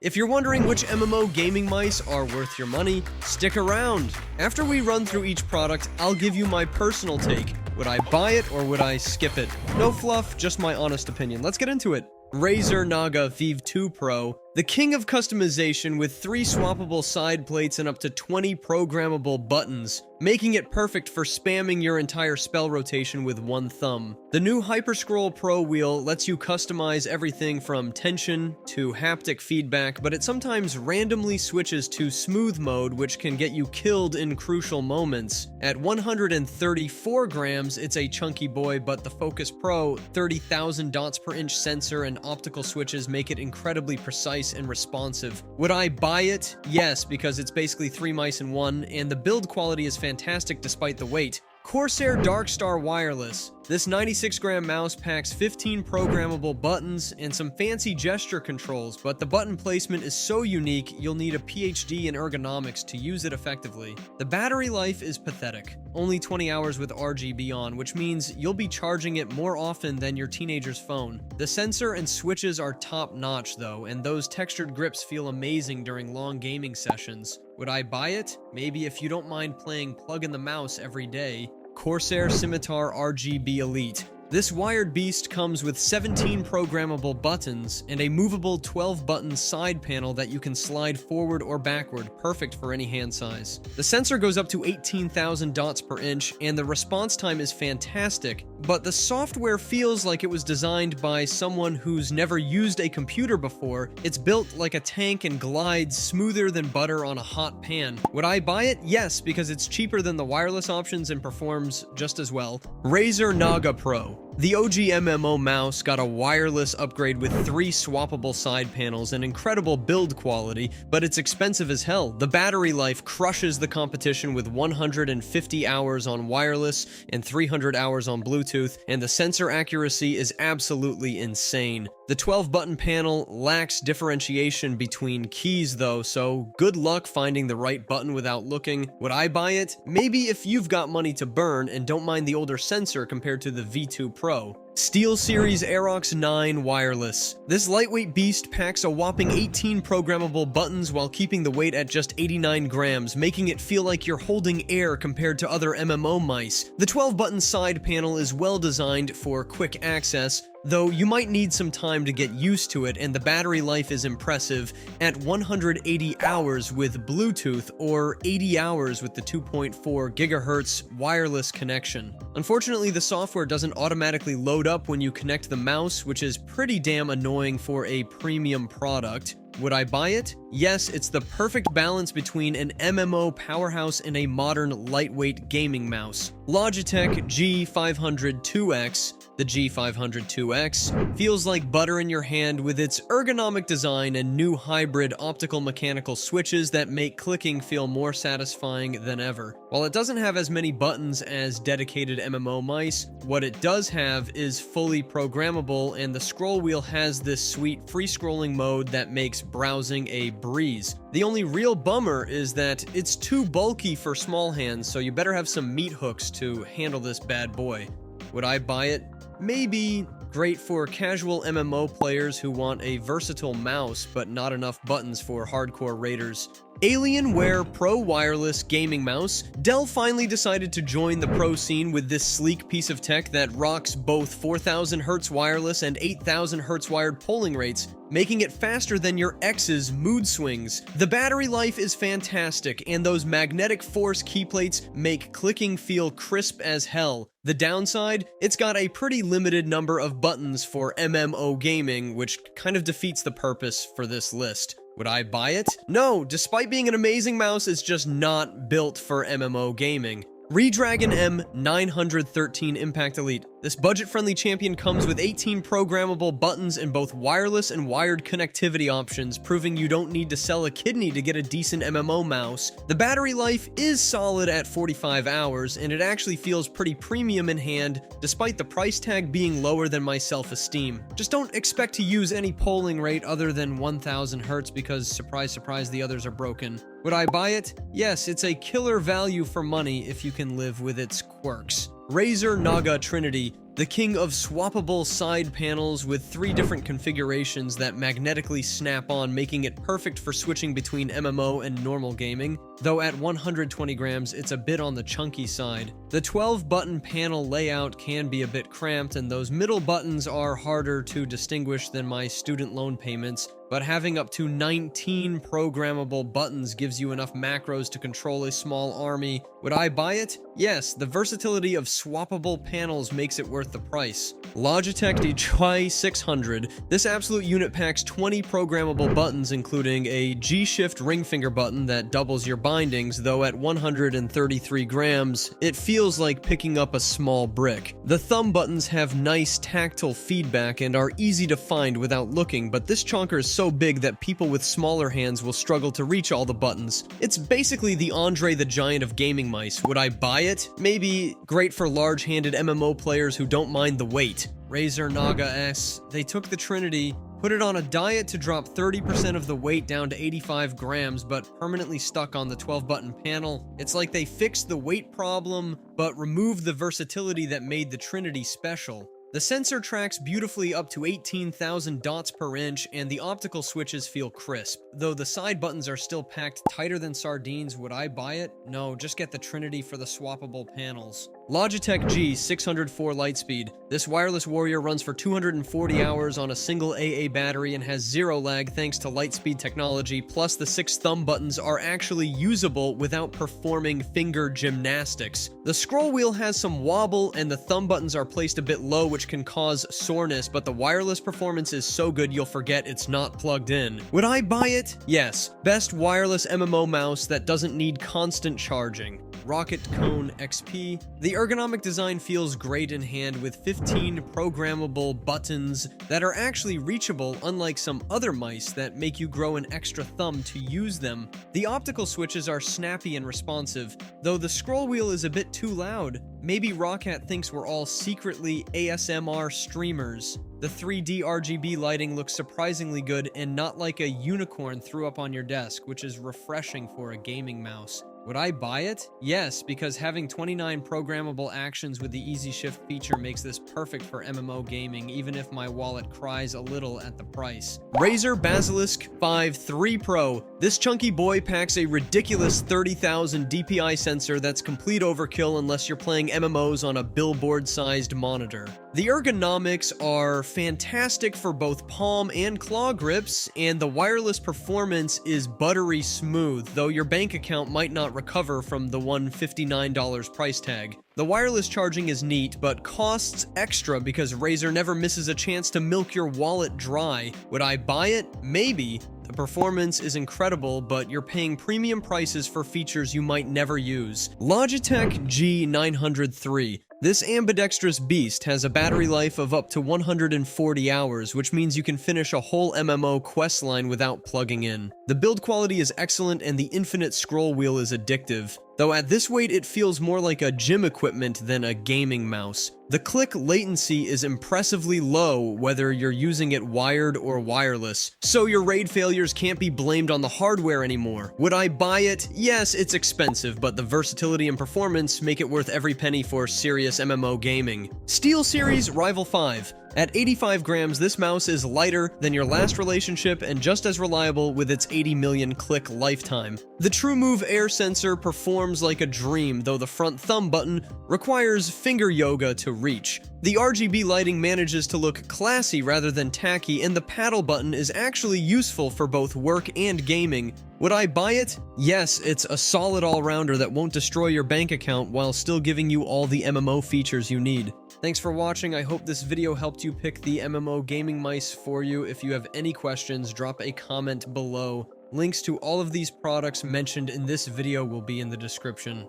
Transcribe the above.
If you're wondering which MMO gaming mice are worth your money, stick around. After we run through each product, I'll give you my personal take. Would I buy it or would I skip it? No fluff, just my honest opinion. Let's get into it. Razer Naga V2 Pro, the king of customization with 3 swappable side plates and up to 20 programmable buttons, making it perfect for spamming your entire spell rotation with one thumb. The new Hyperscroll Pro wheel lets you customize everything from tension to haptic feedback, but it sometimes randomly switches to smooth mode, which can get you killed in crucial moments. At 134 grams, it's a chunky boy, but the Focus Pro 30,000 dots per inch sensor and optical switches make it incredibly precise and responsive. Would I buy it? Yes, because it's basically 3 mice in one, and the build quality is fantastic despite the weight. Corsair Darkstar Wireless. This 96-gram mouse packs 15 programmable buttons and some fancy gesture controls, but the button placement is so unique you'll need a PhD in ergonomics to use it effectively. The battery life is pathetic, only 20 hours with RGB on, which means you'll be charging it more often than your teenager's phone. The sensor and switches are top-notch though, and those textured grips feel amazing during long gaming sessions. Would I buy it? Maybe if you don't mind playing plug in the mouse every day. Corsair Scimitar RGB Elite. This wired beast comes with 17 programmable buttons and a movable 12-button side panel that you can slide forward or backward, perfect for any hand size. The sensor goes up to 18,000 dots per inch, and the response time is fantastic, but the software feels like it was designed by someone who's never used a computer before. It's built like a tank and glides smoother than butter on a hot pan. Would I buy it? Yes, because it's cheaper than the wireless options and performs just as well. Razer Naga Pro. The OG MMO mouse got a wireless upgrade with 3 swappable side panels and incredible build quality, but it's expensive as hell. The battery life crushes the competition with 150 hours on wireless and 300 hours on Bluetooth, and the sensor accuracy is absolutely insane. The 12-button panel lacks differentiation between keys though, so good luck finding the right button without looking. Would I buy it? Maybe if you've got money to burn and don't mind the older sensor compared to the V2 Pro. SteelSeries Aerox 9 Wireless. This lightweight beast packs a whopping 18 programmable buttons while keeping the weight at just 89 grams, making it feel like you're holding air compared to other MMO mice. The 12-button side panel is well designed for quick access, though you might need some time to get used to it, and the battery life is impressive at 180 hours with Bluetooth or 80 hours with the 2.4 GHz wireless connection. Unfortunately, the software doesn't automatically load up when you connect the mouse, which is pretty damn annoying for a premium product. Would I buy it? Yes, it's the perfect balance between an MMO powerhouse and a modern lightweight gaming mouse. Logitech G502X. The G502X feels like butter in your hand with its ergonomic design and new hybrid optical mechanical switches that make clicking feel more satisfying than ever. While it doesn't have as many buttons as dedicated MMO mice, what it does have is fully programmable, and the scroll wheel has this sweet free-scrolling mode that makes browsing a breeze. The only real bummer is that it's too bulky for small hands, so you better have some meat hooks to handle this bad boy. Would I buy it? Maybe. Great for casual MMO players who want a versatile mouse but not enough buttons for hardcore raiders. Alienware Pro Wireless Gaming Mouse. Dell finally decided to join the pro scene with this sleek piece of tech that rocks both 4000 Hz wireless and 8000 Hz wired polling rates, making it faster than your ex's mood swings. The battery life is fantastic, and those magnetic force keyplates make clicking feel crisp as hell. The downside? It's got a pretty limited number of buttons for MMO gaming, which kind of defeats the purpose for this list. Would I buy it? No, despite being an amazing mouse, it's just not built for MMO gaming. Redragon M913 Impact Elite. This budget-friendly champion comes with 18 programmable buttons and both wireless and wired connectivity options, proving you don't need to sell a kidney to get a decent MMO mouse. The battery life is solid at 45 hours, and it actually feels pretty premium in hand, despite the price tag being lower than my self-esteem. Just don't expect to use any polling rate other than 1000 Hz because, surprise, surprise, the others are broken. Would I buy it? Yes, it's a killer value for money if you can live with its quirks. Razer Naga Trinity. the king of swappable side panels with 3 different configurations that magnetically snap on, making it perfect for switching between MMO and normal gaming, though at 120 grams it's a bit on the chunky side. The 12-button panel layout can be a bit cramped, and those middle buttons are harder to distinguish than my student loan payments, but having up to 19 programmable buttons gives you enough macros to control a small army. Would I buy it? Yes, the versatility of swappable panels makes it worth the price. Logitech G604. This absolute unit packs 20 programmable buttons, including a G-shift ring finger button that doubles your bindings, though at 133 grams, it feels like picking up a small brick. The thumb buttons have nice tactile feedback and are easy to find without looking, but this chonker is so big that people with smaller hands will struggle to reach all the buttons. It's basically the Andre the Giant of gaming mice. Would I buy it? Maybe. Great for large-handed MMO players who don't mind the weight. Razer Naga S. They took the Trinity, put it on a diet to drop 30% of the weight down to 85 grams, but permanently stuck on the 12-button panel. It's like they fixed the weight problem, but removed the versatility that made the Trinity special. The sensor tracks beautifully up to 18,000 dots per inch, and the optical switches feel crisp. Though the side buttons are still packed tighter than sardines, would I buy it? No, just get the Trinity for the swappable panels. Logitech G604 Lightspeed. This wireless warrior runs for 240 hours on a single AA battery and has 0 lag thanks to Lightspeed technology, plus the 6 thumb buttons are actually usable without performing finger gymnastics. The scroll wheel has some wobble and the thumb buttons are placed a bit low, which can cause soreness, but the wireless performance is so good you'll forget it's not plugged in. Would I buy it? Yes. Best wireless MMO mouse that doesn't need constant charging. Roccat Kone XP. The ergonomic design feels great in hand with 15 programmable buttons that are actually reachable, unlike some other mice that make you grow an extra thumb to use them. The optical switches are snappy and responsive, though the scroll wheel is a bit too loud. Maybe Roccat thinks we're all secretly ASMR streamers. The 3D RGB lighting looks surprisingly good and not like a unicorn threw up on your desk, which is refreshing for a gaming mouse. Would I buy it? Yes, because having 29 programmable actions with the Easy Shift feature makes this perfect for MMO gaming, even if my wallet cries a little at the price. Razer Basilisk V3 Pro. This chunky boy packs a ridiculous 30,000 DPI sensor that's complete overkill unless you're playing MMOs on a billboard-sized monitor. The ergonomics are fantastic for both palm and claw grips, and the wireless performance is buttery smooth, though your bank account might not recover from the $159 price tag. The wireless charging is neat, but costs extra because Razer never misses a chance to milk your wallet dry. Would I buy it? Maybe. The performance is incredible, but you're paying premium prices for features you might never use. Logitech G903. This ambidextrous beast has a battery life of up to 140 hours, which means you can finish a whole MMO questline without plugging in. The build quality is excellent and the infinite scroll wheel is addictive, though at this weight it feels more like a gym equipment than a gaming mouse. The click latency is impressively low whether you're using it wired or wireless, so your raid failures can't be blamed on the hardware anymore. Would I buy it? Yes, it's expensive, but the versatility and performance make it worth every penny for serious MMO gaming. SteelSeries Rival 5. At 85 grams, this mouse is lighter than your last relationship and just as reliable with its 80 million click lifetime. The TrueMove air sensor performs like a dream, though the front thumb button requires finger yoga to reach. The RGB lighting manages to look classy rather than tacky, and the paddle button is actually useful for both work and gaming. Would I buy it? Yes, it's a solid all-rounder that won't destroy your bank account while still giving you all the MMO features you need. Thanks for watching. I hope this video helped you pick the MMO gaming mice for you. If you have any questions, drop a comment below. Links to all of these products mentioned in this video will be in the description.